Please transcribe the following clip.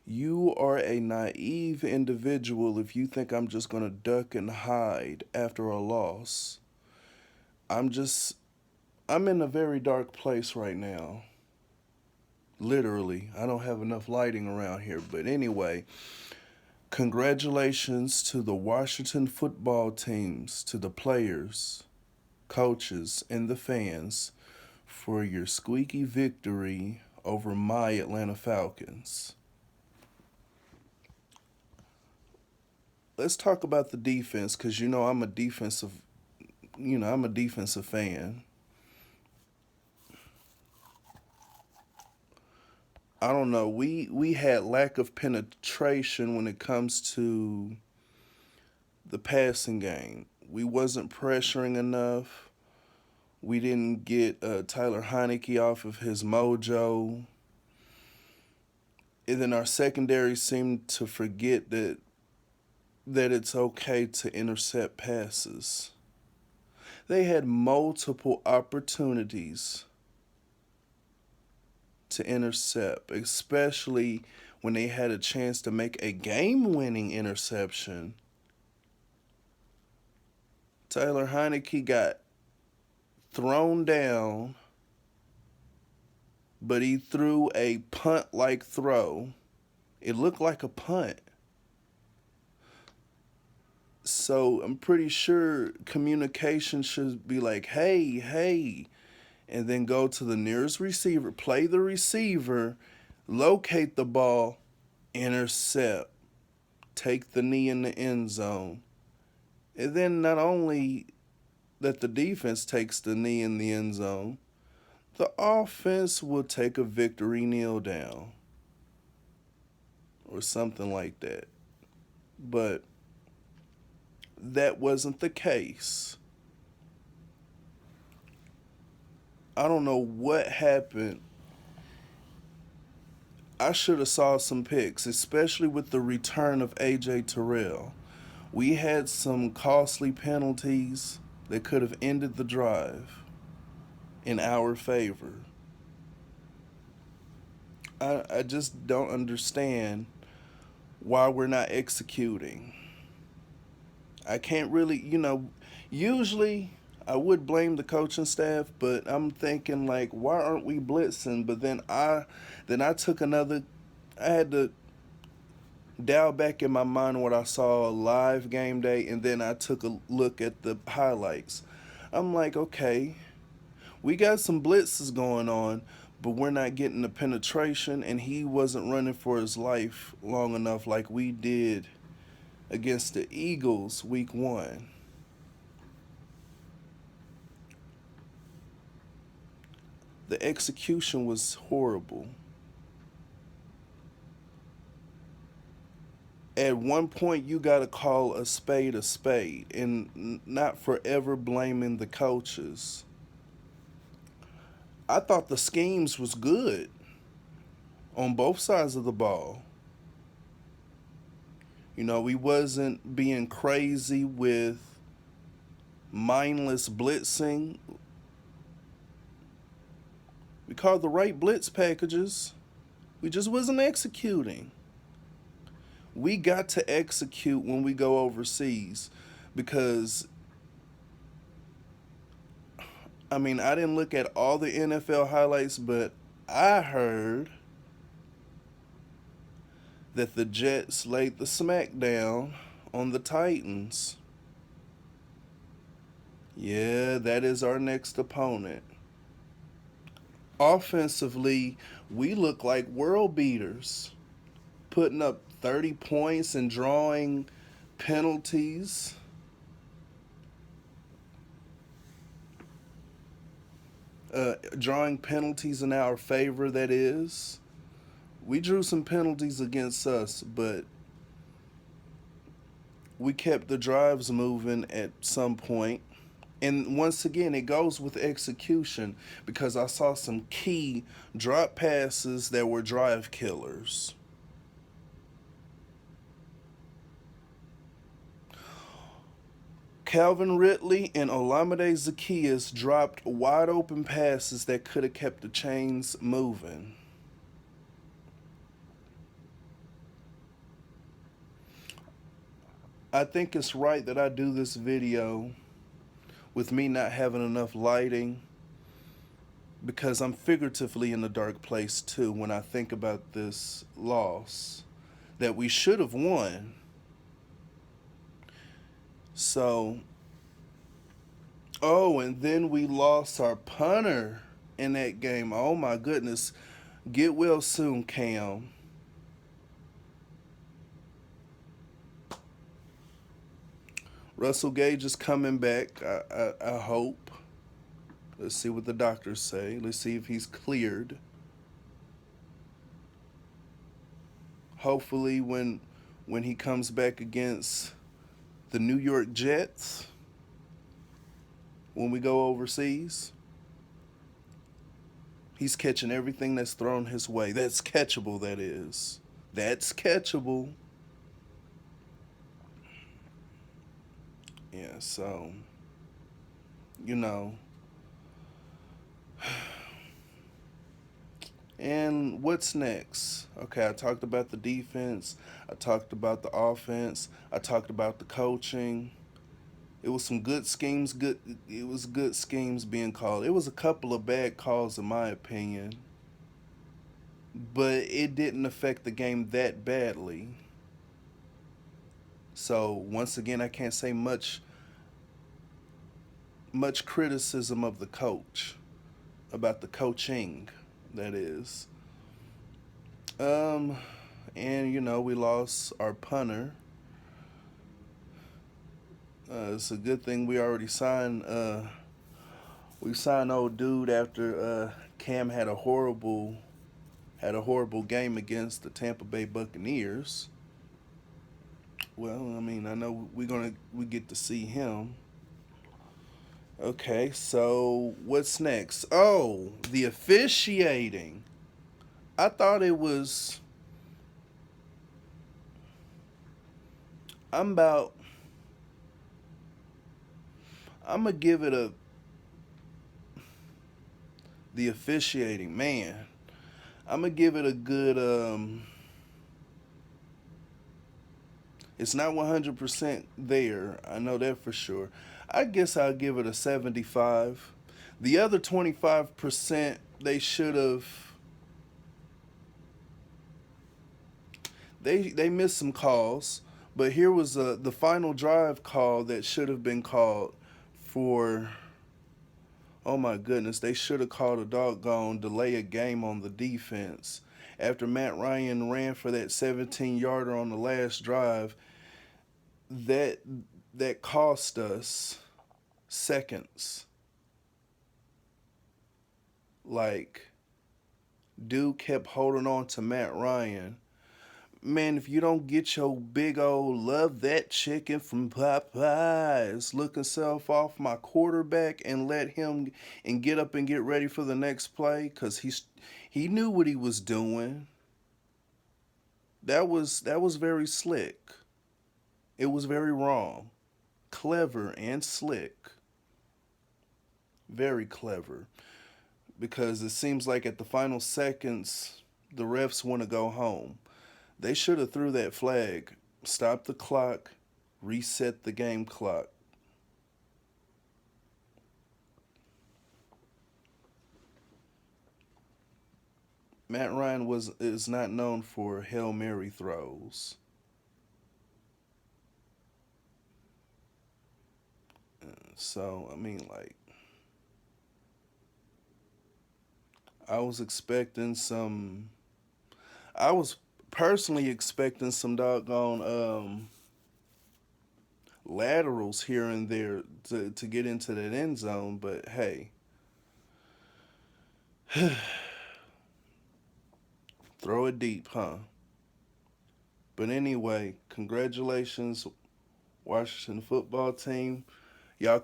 You are a naive individual if you think I'm just going to duck and hide after a loss. I'm just, I'm in a very dark place right now. Literally, I don't have enough lighting around here. But anyway, congratulations to the Washington football teams, to the players, coaches, and the fans for your squeaky victory over my Atlanta Falcons. Let's talk about the defense because I'm a defensive fan. I don't know. We had lack of penetration when it comes to the passing game. We wasn't pressuring enough. We didn't get Tyler Heineke off of his mojo. And then our secondary seemed to forget that it's okay to intercept passes. They had multiple opportunities to intercept, especially when they had a chance to make a game-winning interception. Tyler Heineke got thrown down, but he threw a punt-like throw. It looked like a punt. So I'm pretty sure communication should be like, hey, hey, and then go to the nearest receiver, play the receiver, locate the ball, intercept, take the knee in the end zone. And then not only that the defense takes the knee in the end zone, the offense will take a victory kneel down or something like that. But that wasn't the case. I don't know what happened. I should have saw some picks, especially with the return of AJ Terrell. We had some costly penalties that could have ended the drive in our favor. I just don't understand why we're not executing. I can't really, usually I would blame the coaching staff, but I'm thinking like, why aren't we blitzing? But then I took another. I had to dial back in my mind what I saw live game day, and then I took a look at the highlights. I'm like, okay, we got some blitzes going on, but we're not getting the penetration, and he wasn't running for his life long enough like we did against the Eagles week one. The execution was horrible. At one point, you got to call a spade and not forever blaming the coaches. I thought the schemes was good on both sides of the ball. We wasn't being crazy with mindless blitzing. We called the right blitz packages. We just wasn't executing. We got to execute when we go overseas because I didn't look at all the NFL highlights, but I heard that the Jets laid the smackdown on the Titans. Yeah, that is our next opponent. Offensively, we look like world beaters, putting up 30 points and penalties. Drawing penalties in our favor, that is. We drew some penalties against us, but we kept the drives moving at some point. And once again, it goes with execution because I saw some key drop passes that were drive killers. Calvin Ridley and Olamide Zaccheaus dropped wide open passes that could have kept the chains moving. I think it's right that I do this video with me not having enough lighting because I'm figuratively in a dark place too when I think about this loss that we should have won. So, oh, and then we lost our punter in that game. Oh my goodness. Get well soon, Cam. Russell Gage is coming back. I hope. Let's see what the doctors say. Let's see if he's cleared. Hopefully, when he comes back against the New York Jets, when we go overseas, he's catching everything that's thrown his way. That's catchable, that is. That's catchable. Yeah, so, you know. And what's next? Okay, I talked about the defense. I talked about the offense. I talked about the coaching. It was some good schemes. It was good schemes being called. It was a couple of bad calls in my opinion, but it didn't affect the game that badly. So once again, I can't say much criticism of the coach about the coaching. That is. Um, and we lost our punter. It's a good thing we already signed. We signed old dude after Cam had a horrible game against the Tampa Bay Buccaneers. Well, I mean, I know we get to see him. Okay, so what's next? Oh, the officiating. I thought it was. I'm about. I'm gonna give it a. The officiating, man. I'm gonna give it a good. It's not 100% there. I know that for sure. I guess I'll give it a 75. The other 25%, they should have. They missed some calls, but here was the final drive call that should have been called for. Oh my goodness, they should have called a doggone delay a game on the defense after Matt Ryan ran for that 17-yarder on the last drive. That that cost us seconds. Like, dude kept holding on to Matt Ryan. Man, if you don't get your big old love that chicken from Popeyes looking self off my quarterback and let him and get up and get ready for the next play, cause he knew what he was doing. That was very slick. It was very wrong, clever and slick, very clever. Because it seems like at the final seconds, the refs want to go home. They should have threw that flag, stopped the clock, reset the game clock. Matt Ryan is not known for Hail Mary throws. So, I mean, like, I was expecting some. I was personally expecting some doggone laterals here and there to get into that end zone, but hey, throw it deep, huh? But anyway, congratulations, Washington football team. Y'all